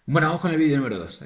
Bueno, vamos con el vídeo número 2.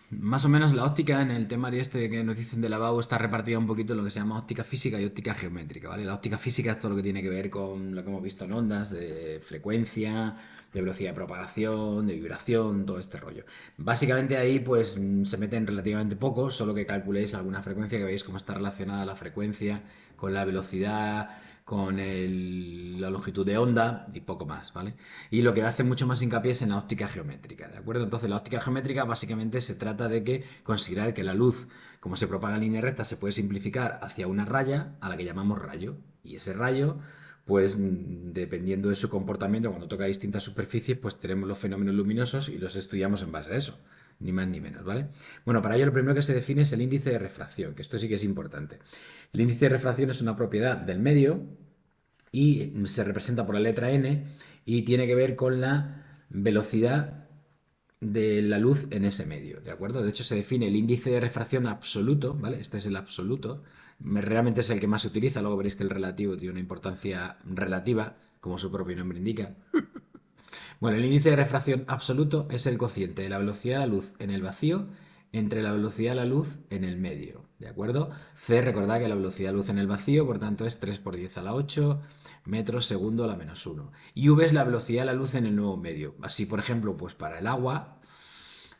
Más o menos la óptica en el temario este que nos dicen de lavabo está repartida un poquito en lo que se llama óptica física y óptica geométrica, ¿vale? La óptica física es todo lo que tiene que ver con lo que hemos visto en ondas, de frecuencia, de velocidad de propagación, de vibración, todo este rollo. Básicamente ahí pues se meten relativamente poco, solo que calculéis alguna frecuencia, que veis cómo está relacionada la frecuencia con la velocidad, con la longitud de onda y poco más, ¿vale? Y lo que hace mucho más hincapié es en la óptica geométrica, ¿de acuerdo? Entonces la óptica geométrica básicamente se trata de que considerar que la luz, como se propaga en línea recta, se puede simplificar hacia una raya a la que llamamos rayo. Y ese rayo, pues dependiendo de su comportamiento, cuando toca distintas superficies, pues tenemos los fenómenos luminosos y los estudiamos en base a eso. Ni más ni menos, ¿vale? Bueno, para ello lo primero que se define es el índice de refracción, que esto sí que es importante. El índice de refracción es una propiedad del medio y se representa por la letra n y tiene que ver con la velocidad de la luz en ese medio, ¿de acuerdo? De hecho, se define el índice de refracción absoluto, ¿vale? Este es el absoluto, realmente es el que más se utiliza, luego veréis que el relativo tiene una importancia relativa, como su propio nombre indica. Bueno, el índice de refracción absoluto es el cociente de la velocidad de la luz en el vacío entre la velocidad de la luz en el medio, ¿de acuerdo? C, recordad que la velocidad de luz en el vacío, por tanto, es 3 por 10 a la 8 metros segundo a la menos 1. Y V es la velocidad de la luz en el nuevo medio. Así, por ejemplo, pues para el agua,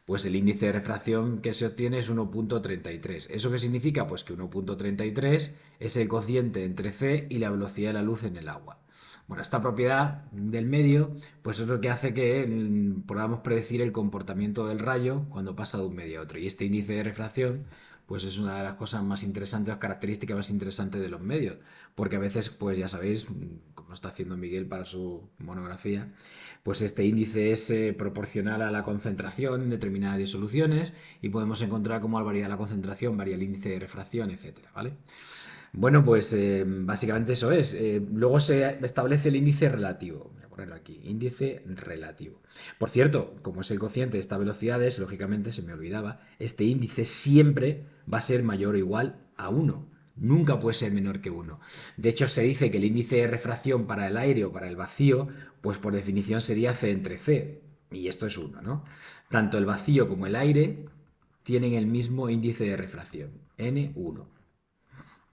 pues el índice de refracción que se obtiene es 1,33. ¿Eso qué significa? Pues que 1,33 es el cociente entre C y la velocidad de la luz en el agua. Bueno, esta propiedad del medio, pues es lo que hace que podamos predecir el comportamiento del rayo cuando pasa de un medio a otro. Y este índice de refracción, pues es una de las cosas más interesantes, las características más interesantes de los medios. Porque a veces, pues ya sabéis, como está haciendo Miguel para su monografía, pues este índice es proporcional a la concentración en determinadas disoluciones y podemos encontrar cómo al variar la concentración varía el índice de refracción, etcétera, ¿vale? Bueno, pues básicamente eso es. Luego se establece el índice relativo. Voy a ponerlo aquí. Índice relativo. Por cierto, como es el cociente de estas velocidades, lógicamente se me olvidaba, este índice siempre va a ser mayor o igual a uno. Nunca puede ser menor que uno. De hecho, se dice que el índice de refracción para el aire o para el vacío, pues por definición sería C entre C. Y esto es uno, ¿no? Tanto el vacío como el aire tienen el mismo índice de refracción, N1.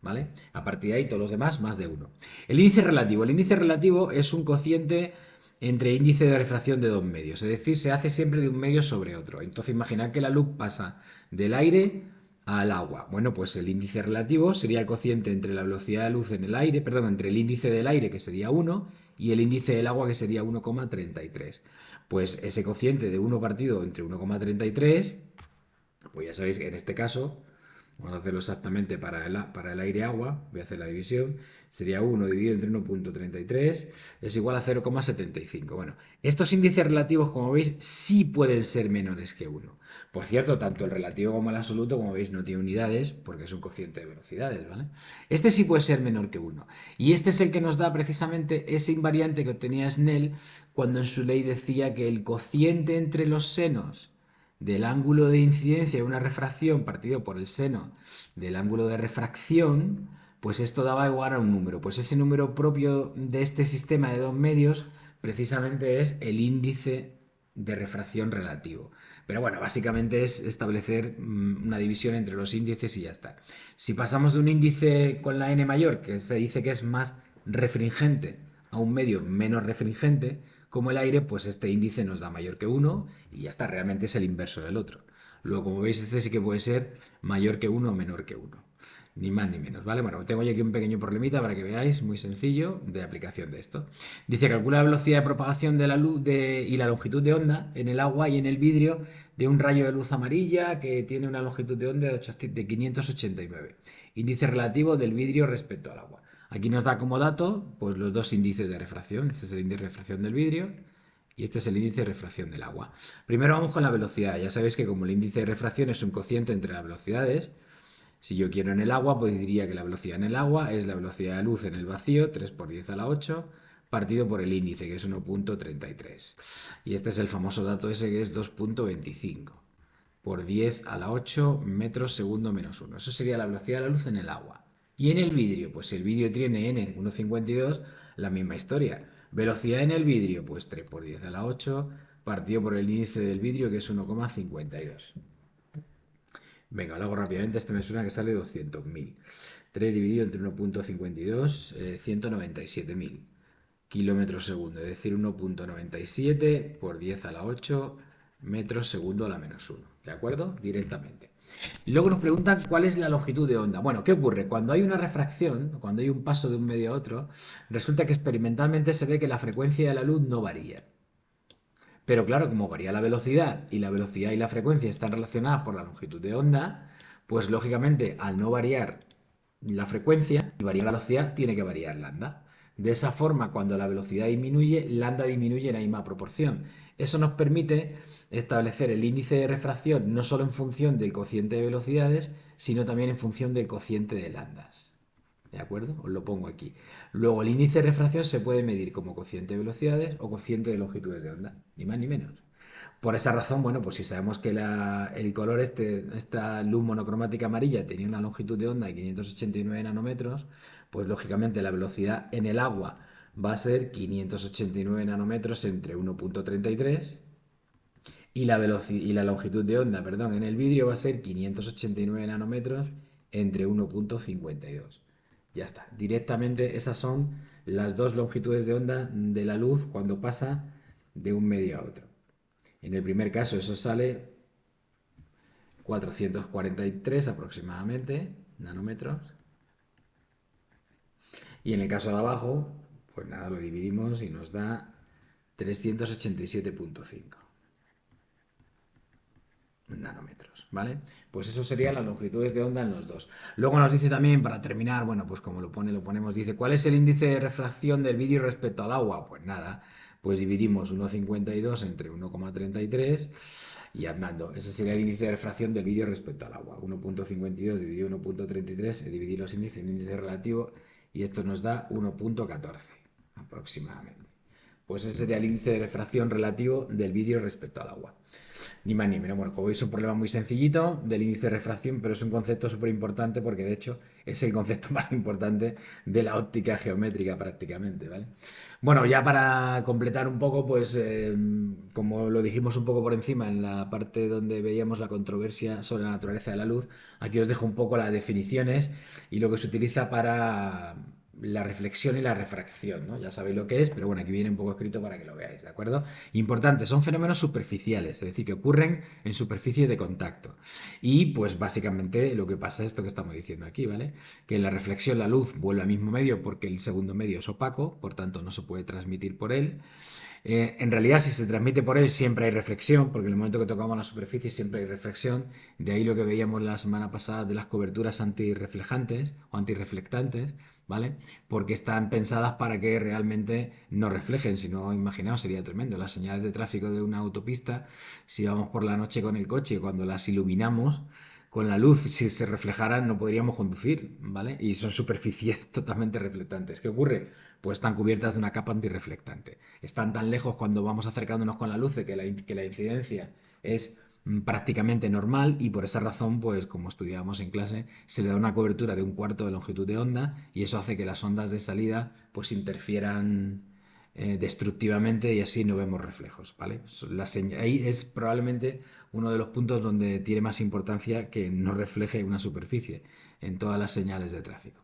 ¿Vale? A partir de ahí todos los demás más de uno. El índice relativo. El índice relativo es un cociente entre índice de refracción de dos medios, es decir, se hace siempre de un medio sobre otro. Entonces imaginad que la luz pasa del aire al agua. Bueno, pues el índice relativo sería el cociente entre la velocidad de luz en el aire, perdón, entre el índice del aire que sería 1 y el índice del agua que sería 1,33. Pues ese cociente de 1 partido entre 1,33, pues ya sabéis que en este caso vamos a hacerlo exactamente para el aire-agua. Voy a hacer la división. Sería 1 dividido entre 1,33 es igual a 0,75. Bueno, estos índices relativos, como veis, sí pueden ser menores que 1. Por cierto, tanto el relativo como el absoluto, como veis, no tiene unidades porque es un cociente de velocidades, ¿vale? Este sí puede ser menor que 1. Y este es el que nos da precisamente ese invariante que obtenía Snell cuando en su ley decía que el cociente entre los senos del ángulo de incidencia de una refracción partido por el seno del ángulo de refracción, pues esto daba igual a un número. Pues ese número propio de este sistema de dos medios precisamente es el índice de refracción relativo. Pero bueno, básicamente es establecer una división entre los índices y ya está. Si pasamos de un índice con la n mayor, que se dice que es más refringente, a un medio menos refringente, como el aire, pues este índice nos da mayor que uno y ya está, realmente es el inverso del otro. Luego, como veis, este sí que puede ser mayor que uno o menor que uno. Ni más ni menos, ¿vale? Bueno, tengo yo aquí un pequeño problemita para que veáis, muy sencillo, de aplicación de esto. Dice, calcula la velocidad de propagación de la luz y la longitud de onda en el agua y en el vidrio de un rayo de luz amarilla que tiene una longitud de onda de 589. Índice relativo del vidrio respecto al agua. Aquí nos da como dato pues, los dos índices de refracción. Este es el índice de refracción del vidrio y este es el índice de refracción del agua. Primero vamos con la velocidad. Ya sabéis que como el índice de refracción es un cociente entre las velocidades, si yo quiero en el agua, pues diría que la velocidad en el agua es la velocidad de luz en el vacío, 3 por 10 a la 8, partido por el índice, que es 1,33. Y este es el famoso dato ese que es 2,25 por 10 a la 8 metros segundo menos 1. Eso sería la velocidad de la luz en el agua. Y en el vidrio, pues el vidrio tiene n 1,52, la misma historia. Velocidad en el vidrio, pues 3 por 10 a la 8 partido por el índice del vidrio, que es 1,52. Venga, lo hago rápidamente, este me suena que sale 200.000. 3 dividido entre 1,52, 197.000 kilómetros segundo, es decir, 1,97 por 10 a la 8 metros segundo a la -1. ¿De acuerdo? Directamente. Luego nos preguntan cuál es la longitud de onda. Bueno, ¿qué ocurre? Cuando hay una refracción, cuando hay un paso de un medio a otro, resulta que experimentalmente se ve que la frecuencia de la luz no varía. Pero claro, como varía la velocidad y la frecuencia están relacionadas por la longitud de onda, pues lógicamente al no variar la frecuencia y variar la velocidad, tiene que variar lambda. De esa forma, cuando la velocidad disminuye, lambda disminuye en la misma proporción. Eso nos permite establecer el índice de refracción no solo en función del cociente de velocidades, sino también en función del cociente de lambdas. ¿De acuerdo? Os lo pongo aquí. Luego, el índice de refracción se puede medir como cociente de velocidades o cociente de longitudes de onda, ni más ni menos. Por esa razón, bueno, pues si sabemos que el color esta luz monocromática amarilla tenía una longitud de onda de 589 nanómetros, pues lógicamente la velocidad en el agua va a ser 589 nanómetros entre 1,33 y la longitud de onda, perdón, en el vidrio va a ser 589 nanómetros entre 1,52. Ya está. Directamente esas son las dos longitudes de onda de la luz cuando pasa de un medio a otro. En el primer caso eso sale 443 aproximadamente nanómetros. Y en el caso de abajo, pues nada, lo dividimos y nos da 387,5 nanómetros, ¿vale? Pues eso serían las longitudes de onda en los dos. Luego nos dice también, para terminar, bueno, pues como lo ponemos, dice, ¿cuál es el índice de refracción del vidrio respecto al agua? Pues nada, pues dividimos 1,52 entre 1,33 y andando. Ese sería el índice de refracción del vidrio respecto al agua. 1,52 dividido 1,33, dividir los índices en índice relativo, y esto nos da 1,14 aproximadamente. Pues ese sería el índice de refracción relativo del vidrio respecto al agua. Ni más ni menos. Bueno, como veis, es un problema muy sencillito del índice de refracción, pero es un concepto súper importante porque de hecho es el concepto más importante de la óptica geométrica prácticamente, ¿vale? Bueno, ya para completar un poco, pues como lo dijimos un poco por encima en la parte donde veíamos la controversia sobre la naturaleza de la luz, aquí os dejo un poco las definiciones y lo que se utiliza para la reflexión y la refracción, ¿no? Ya sabéis lo que es, pero bueno, aquí viene un poco escrito para que lo veáis, ¿de acuerdo? Importante, son fenómenos superficiales, es decir, que ocurren en superficie de contacto. Y pues básicamente lo que pasa es esto que estamos diciendo aquí, ¿vale? Que en la reflexión la luz vuelve al mismo medio porque el segundo medio es opaco, por tanto no se puede transmitir por él. En realidad, si se transmite por él, siempre hay reflexión, porque en el momento que tocamos la superficie siempre hay reflexión. De ahí lo que veíamos la semana pasada de las coberturas antirreflejantes o antirreflectantes, ¿vale? Porque están pensadas para que realmente no reflejen, si no, imaginaos, sería tremendo. Las señales de tráfico de una autopista, si vamos por la noche con el coche, cuando las iluminamos, con la luz, si se reflejaran, no podríamos conducir, ¿vale? Y son superficies totalmente reflectantes. ¿Qué ocurre? Pues están cubiertas de una capa antirreflectante. Están tan lejos cuando vamos acercándonos con la luz de que la incidencia es prácticamente normal, y por esa razón, pues como estudiábamos en clase, se le da una cobertura de un cuarto de longitud de onda, y eso hace que las ondas de salida pues interfieran destructivamente, y así no vemos reflejos, ¿vale? Ahí es probablemente uno de los puntos donde tiene más importancia que no refleje una superficie en todas las señales de tráfico.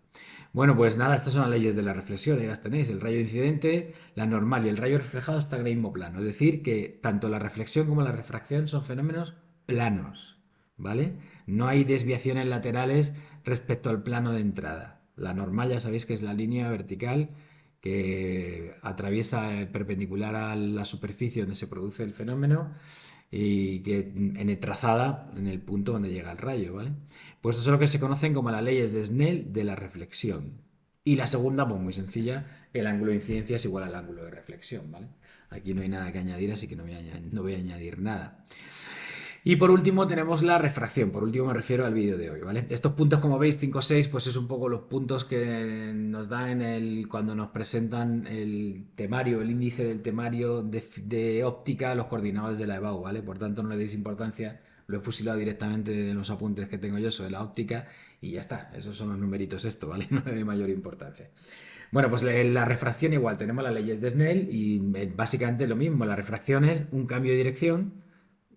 Bueno, pues nada, estas son las leyes de la reflexión, ya las tenéis, el rayo incidente, la normal y el rayo reflejado están en el mismo plano, es decir, que tanto la reflexión como la refracción son fenómenos planos, ¿vale? No hay desviaciones laterales respecto al plano de entrada. La normal ya sabéis que es la línea vertical que atraviesa perpendicular a la superficie donde se produce el fenómeno y que trazada en el punto donde llega el rayo, ¿vale? Pues eso es lo que se conocen como las leyes de Snell de la reflexión. Y la segunda, pues muy sencilla, el ángulo de incidencia es igual al ángulo de reflexión, ¿vale? Aquí no hay nada que añadir, así que no voy a añadir nada. Y por último tenemos la refracción, por último me refiero al vídeo de hoy, ¿vale? Estos puntos, como veis, 5 o 6, pues es un poco los puntos que nos dan cuando nos presentan el temario, el índice del temario de óptica, los coordinadores de la EBAU, ¿vale? Por tanto, no le deis importancia, lo he fusilado directamente de los apuntes que tengo yo sobre la óptica y ya está, esos son los numeritos esto, ¿vale? No le doy mayor importancia. Bueno, pues la refracción igual, tenemos las leyes de Snell y básicamente lo mismo. La refracción es un cambio de dirección,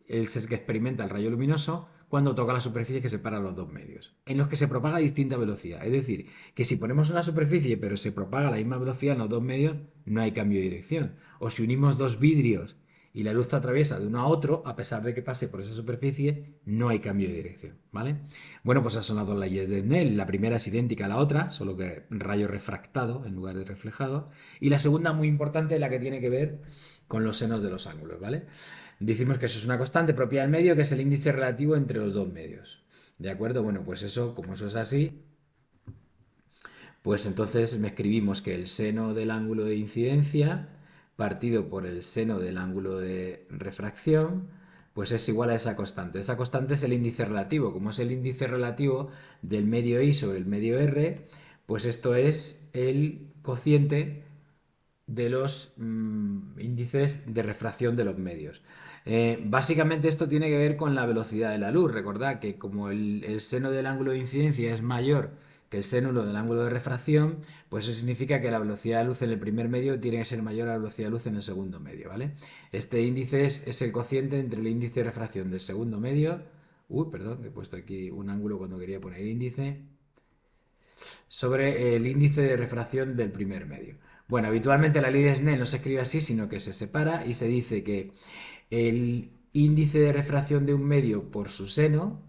es el que experimenta el rayo luminoso cuando toca la superficie que separa los dos medios, en los que se propaga a distinta velocidad. Es decir, que si ponemos una superficie pero se propaga a la misma velocidad en los dos medios, no hay cambio de dirección. O si unimos dos vidrios y la luz atraviesa de uno a otro, a pesar de que pase por esa superficie, no hay cambio de dirección, ¿vale? Bueno, pues esas son las dos leyes de Snell. La primera es idéntica a la otra, solo que rayo refractado en lugar de reflejado. Y la segunda, muy importante, la que tiene que ver con los senos de los ángulos, ¿vale? Decimos que eso es una constante propia del medio, que es el índice relativo entre los dos medios. ¿De acuerdo? Bueno, pues eso, como eso es así, pues entonces me escribimos que el seno del ángulo de incidencia partido por el seno del ángulo de refracción, pues es igual a esa constante. Esa constante es el índice relativo. Como es el índice relativo del medio I sobre el medio R, pues esto es el cociente de los índices de refracción de los medios. Básicamente esto tiene que ver con la velocidad de la luz. Recordad que como el seno del ángulo de incidencia es mayor que el seno del ángulo de refracción, pues eso significa que la velocidad de luz en el primer medio tiene que ser mayor a la velocidad de luz en el segundo medio, ¿vale? Este índice es el cociente entre el índice de refracción del segundo medio, perdón, he puesto aquí un ángulo cuando quería poner índice, sobre el índice de refracción del primer medio. Bueno, habitualmente la ley de Snell no se escribe así, sino que se separa y se dice que el índice de refracción de un medio por su seno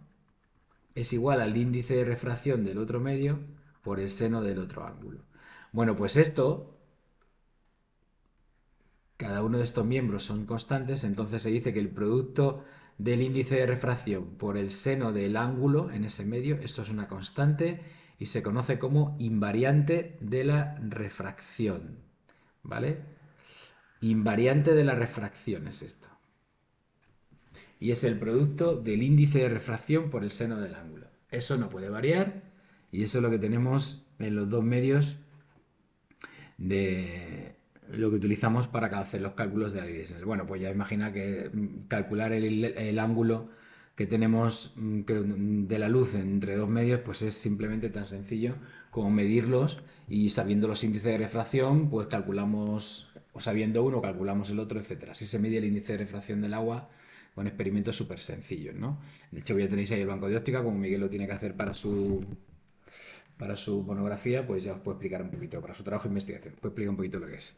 es igual al índice de refracción del otro medio por el seno del otro ángulo. Bueno, pues esto, cada uno de estos miembros son constantes, entonces se dice que el producto del índice de refracción por el seno del ángulo en ese medio, esto es una constante y se conoce como invariante de la refracción, ¿vale? Invariante de la refracción es esto. Y es el producto del índice de refracción por el seno del ángulo. Eso no puede variar y eso es lo que tenemos en los dos medios de lo que utilizamos para hacer los cálculos de la ley de Snell. Bueno, pues ya imagina que calcular el ángulo que tenemos de la luz entre dos medios, pues es simplemente tan sencillo como medirlos y sabiendo los índices de refracción, pues calculamos, o sabiendo uno, calculamos el otro, etcétera. Así se mide el índice de refracción del agua con experimentos súper sencillos, ¿no? De hecho, ya tenéis ahí el banco de óptica, como Miguel lo tiene que hacer para su monografía, pues ya os puedo explicar un poquito, para su trabajo de investigación, os puedo explicar un poquito lo que es.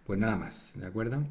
Pues nada más, ¿de acuerdo?